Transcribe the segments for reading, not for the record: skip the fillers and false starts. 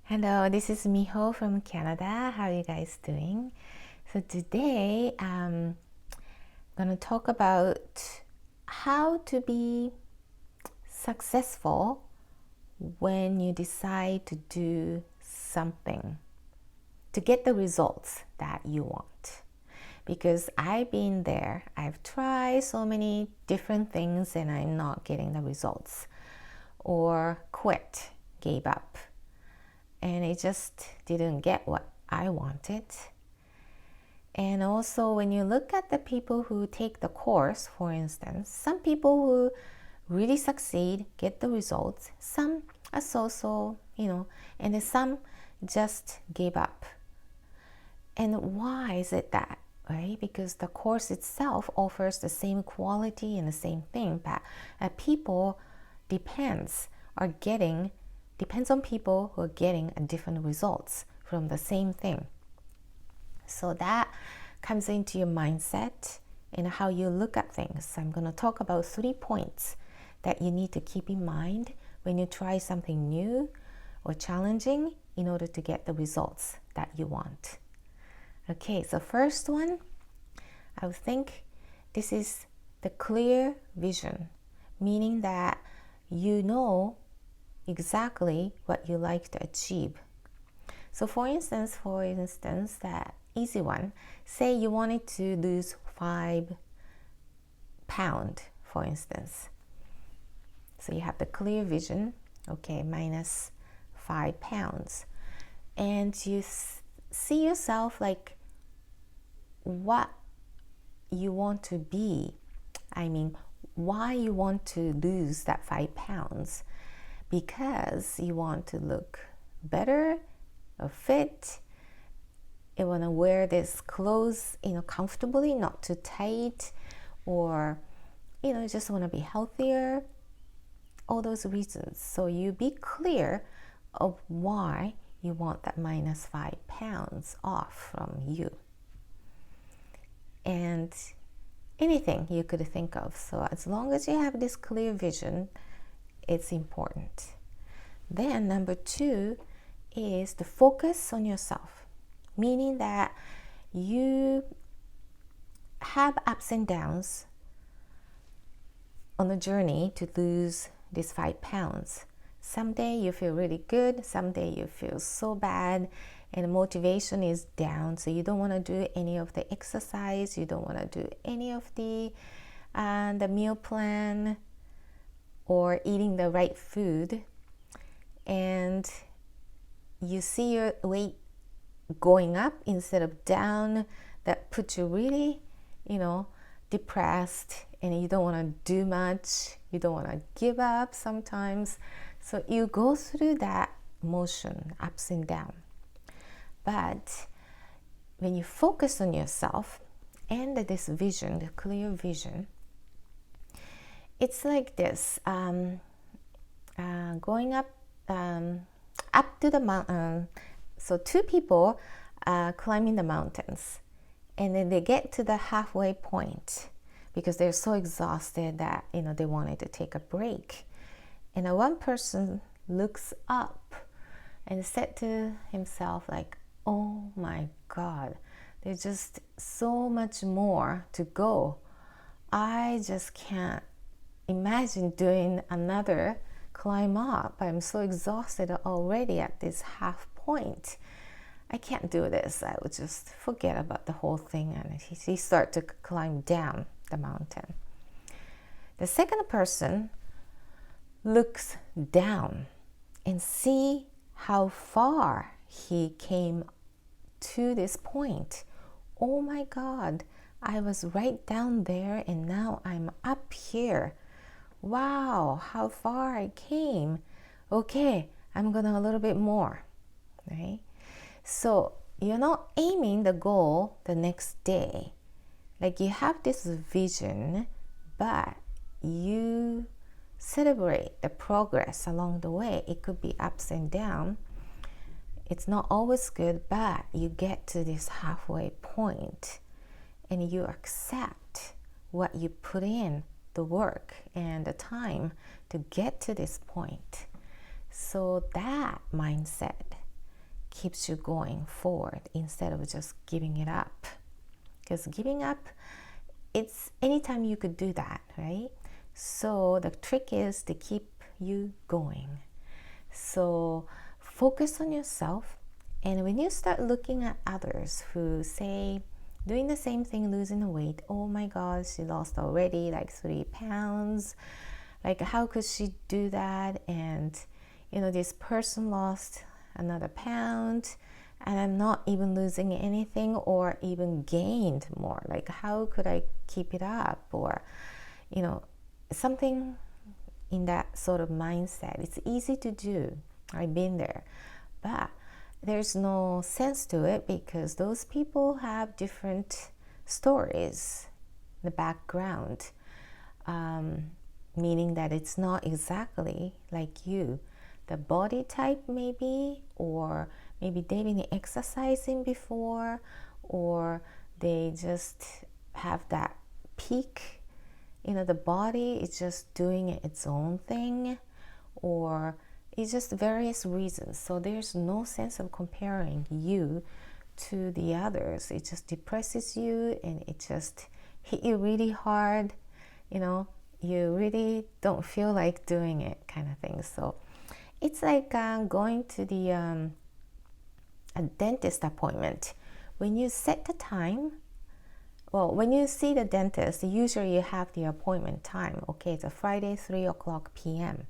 Hello, this is Miho from Canada. How are you guys doing? So today I'm going to talk about how to be successful when you decide to do something to get the results that you want. Because I've been there, I've tried so many different things and I'm not getting the results, or quit, gave up, and it just didn't get what I wanted. And also when you look at the people who take the course, for instance, some people who really succeed, get the results, some are so-so, and then some just gave up. And why is it that? Right? Because the course itself offers the same quality and the same thing, but people depends on people who are getting different results from the same thing. So that comes into your mindset and how you look at things. So I'm going to talk about 3 points that you need to keep in mind when you try something new or challenging in order to get the results that you want. Okay, so first one, I would think this is the clear vision, meaning that you know exactly what you like to achieve. So for instance, that easy one, say you wanted to lose 5 pounds, for instance. So you have the clear vision, okay, minus 5 pounds. And you see yourself like what you want to be. Why you want to lose that 5 pounds. Because you want to look better or fit. You want to wear this clothes, comfortably, not too tight, or, just want to be healthier. All those reasons. So you be clear of why you want that minus 5 pounds off from you. And anything you could think of. So as long as you have this clear vision, it's important. Then number 2 is to focus on yourself, meaning that you have ups and downs on the journey to lose these 5 pounds. Someday you feel really good, someday you feel so bad, and motivation is down, so you don't want to do any of the exercise, you don't want to do any of the meal plan or eating the right food, and you see your weight going up instead of down. That puts you really, depressed, and you don't want to do much, you don't want to give up sometimes. So you go through that motion, ups and down. But when you focus on yourself and this vision, the clear vision, it's like this, going up to the mountain. So 2 people climbing the mountains, and then they get to the halfway point because they're so exhausted that they wanted to take a break. And one person looks up and said to himself like, oh my God, there's just so much more to go. I just can't imagine doing another climb up. I'm so exhausted already at this half point. I can't do this. I would just forget about the whole thing. And he started to climb down the mountain. The second person looks down and see how far he came to this point. Oh my God, I was right down there and now I'm up here. Wow, how far I came. Okay, I'm gonna a little bit more, right? So you're not aiming the goal the next day. Like you have this vision, but you celebrate the progress along the way. It could be ups and downs. It's not always good, but you get to this halfway point and you accept what you put in, the work and the time to get to this point. So that mindset keeps you going forward instead of just giving it up. Because giving up, it's anytime you could do that, right? So the trick is to keep you going. So focus on yourself, and when you start looking at others who say doing the same thing, losing weight, oh my gosh, she lost already like 3 pounds, like how could she do that? And this person lost another pound and I'm not even losing anything or even gained more, like how could I keep it up? Or something in that sort of mindset. It's easy to do, I've been there, but there's no sense to it because those people have different stories in the background, meaning that it's not exactly like you. The body type maybe, or maybe they've been exercising before, or they just have that peak, the body is just doing its own thing, or it's just various reasons. So there's no sense of comparing you to the others. It just depresses you and it just hit you really hard. You really don't feel like doing it, kind of thing. So it's like going to the a dentist appointment. When you set the time, when you see the dentist, usually you have the appointment time. Okay, it's a Friday, 3:00 p.m.,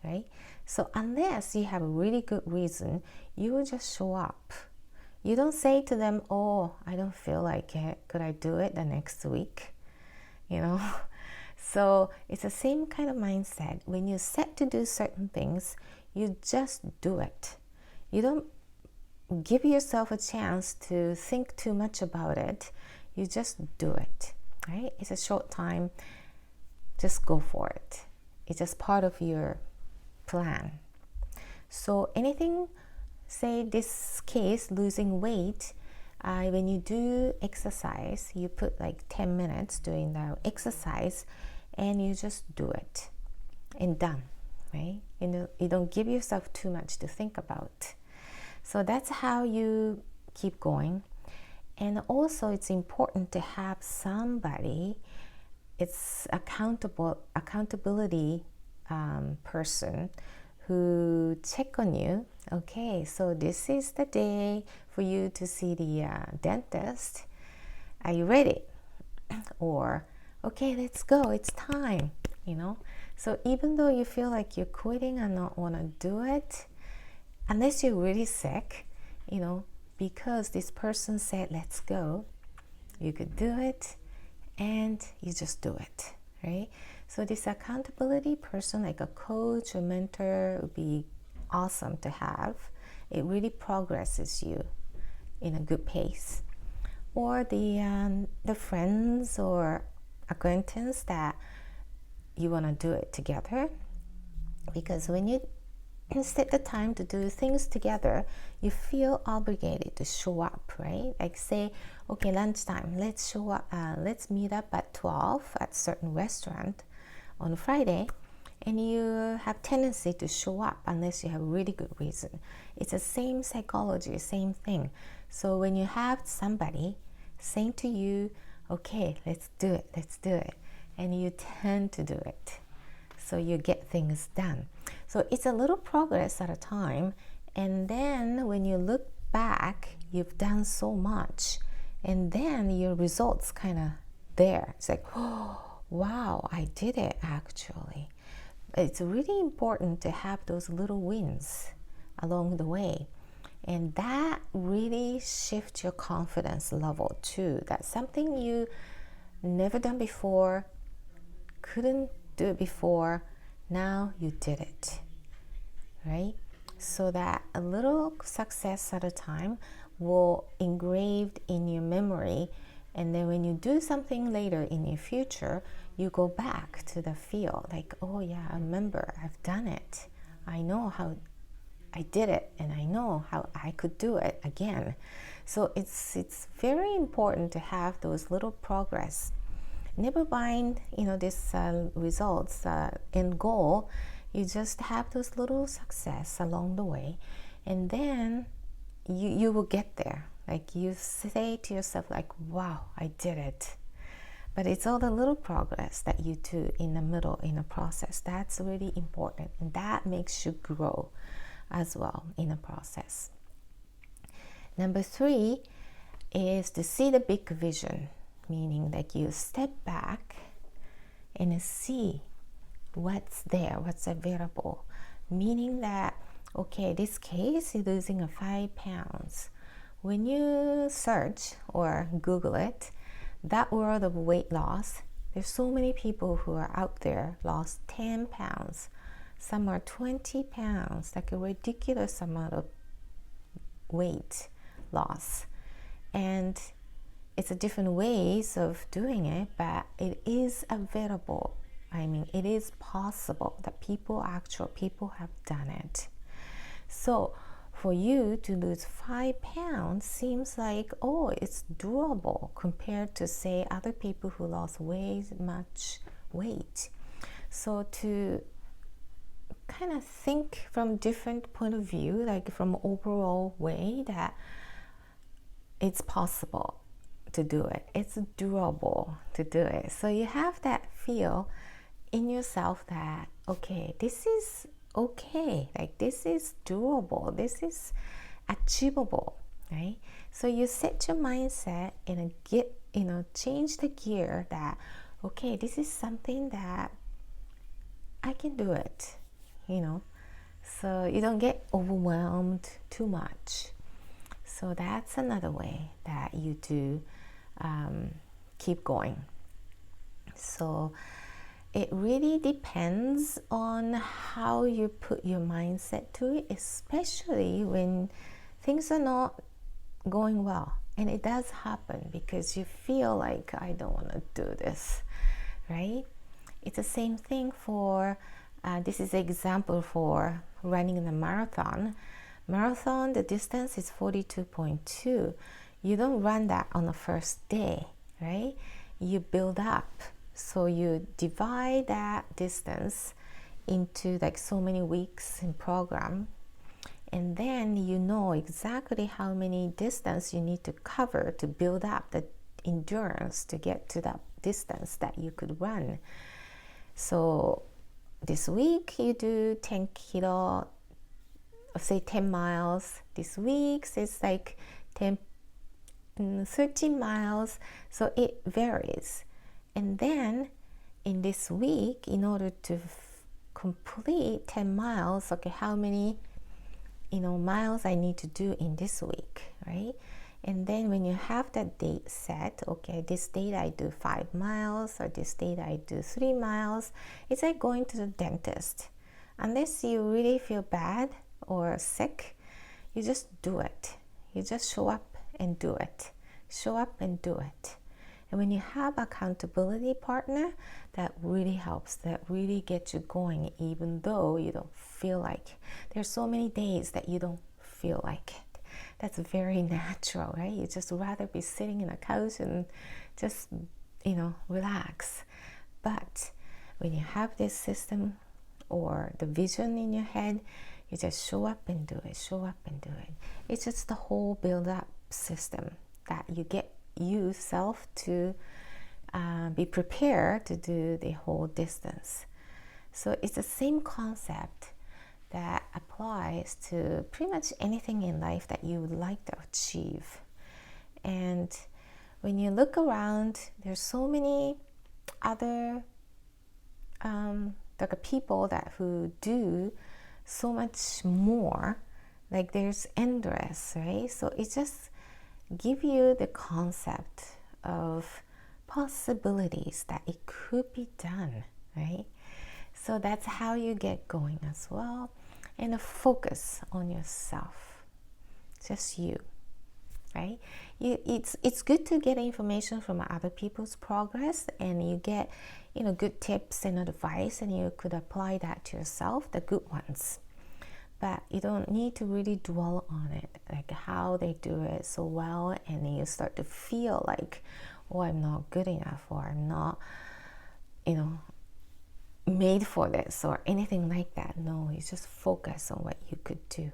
right? So unless you have a really good reason, you will just show up. You don't say to them, oh, I don't feel like it. Could I do it the next week? So it's the same kind of mindset. When you're set to do certain things, you just do it. You don't give yourself a chance to think too much about it. You just do it, right? It's a short time. Just go for it. It's just part of your plan. So anything, say this case, losing weight, when you do exercise, you put like 10 minutes doing the exercise and you just do it and done, right? You don't give yourself too much to think about. So that's how you keep going. And also it's important to have somebody, it's accountability person who check on you. Okay, so this is the day for you to see the dentist. Are you ready? Or, okay, let's go, it's time, So even though you feel like you're quitting and not want to do it, unless you're really sick, because this person said, let's go, you could do it and you just do it, right? So this accountability person, like a coach or mentor, would be awesome to have. It really progresses you in a good pace. Or the friends or acquaintance that you want to do it together. Because when you set the time to do things together, you feel obligated to show up, right? Like say, okay, lunchtime, let's show up, let's meet up at 12 at certain restaurant on Friday, and you have tendency to show up unless you have a really good reason. It's the same psychology, same thing. So when you have somebody saying to you, okay, let's do it, and you tend to do it. So you get things done. So it's a little progress at a time, and then when you look back, you've done so much, and then your results kind of there. It's like, oh, wow, I did it actually. It's really important to have those little wins along the way, and that really shifts your confidence level too. That's something you never done before, couldn't do it before. Now you did it, right? So that a little success at a time will engraved in your memory, and then when you do something later in your future, you go back to the feel like, oh yeah, I remember I've done it. I know how I did it, and I know how I could do it again. So it's very important to have those little progress. Never mind, this results end goal. You just have those little success along the way, and then you will get there. Like you say to yourself, like, wow, I did it. But it's all the little progress that you do in the middle in the process. That's really important, and that makes you grow as well in the process. Number 3 is to see the big vision, meaning that you step back and see what's there, what's available. Meaning that, okay, this case is losing 5 pounds. When you search or Google it, that world of weight loss, there's so many people who are out there lost 10 pounds. Some are 20 pounds, like a ridiculous amount of weight loss. And it's a different ways of doing it, but it is available. I mean, it is possible that people have done it. So for you to lose 5 pounds seems like, oh, it's doable compared to, say, other people who lost way much weight. So to kind of think from different point of view, like from overall way, that it's possible to do it. It's doable to do it. So you have that feel in yourself that, okay, this is okay, like this is doable, this is achievable, right? So you set your mindset and get, change the gear that, okay, this is something that I can do it, so you don't get overwhelmed too much. So that's another way that you do keep going. So it really depends on how you put your mindset to it, especially when things are not going well. And it does happen because you feel like, I don't want to do this, right? It's the same thing for, this is an example for running the marathon. Marathon, the distance is 42.2. You don't run that on the first day, right? You build up. So you divide that distance into like so many weeks in program, and then you know exactly how many distance you need to cover to build up the endurance to get to that distance that you could run. So this week you do 10 kilo, say 10 miles. This week it's like 13 miles. So it varies. And then in this week, in order to complete 10 miles, okay, how many miles I need to do in this week, right? And then when you have that date set, okay, this date I do 5 miles, or this date I do 3 miles, it's like going to the dentist. Unless you really feel bad or sick, you just do it. You just show up and do it. Show up and do it. And when you have accountability partner, that really helps, that really gets you going, even though you don't feel like it. There's so many days that you don't feel like it. That's very natural, right? You just rather be sitting in a couch and just, relax. But when you have this system or the vision in your head, you just show up and do it, show up and do it. It's just the whole build-up system that you get yourself to be prepared to do the whole distance. So it's the same concept that applies to pretty much anything in life that you would like to achieve. And when you look around, there's so many other people who do so much more. Like there's endless, right? So it just give you the concept of possibilities that it could be done, right? So that's how you get going as well. And focus on yourself, just you, right? It's good to get information from other people's progress, and you get good tips and advice, and you could apply that to yourself, the good ones. But you don't need to really dwell on it, like how they do it so well, and then you start to feel like, oh, I'm not good enough, or I'm not, made for this, or anything like that. No, you just focus on what you could do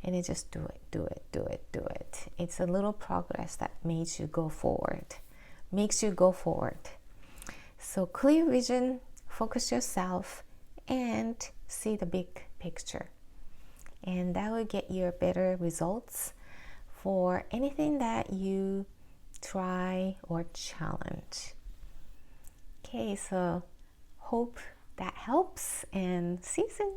and then just do it. It's a little progress that makes you go forward. So clear vision, focus yourself, and see the big picture. And that will get you better results for anything that you try or challenge. Okay, so hope that helps, and see you soon.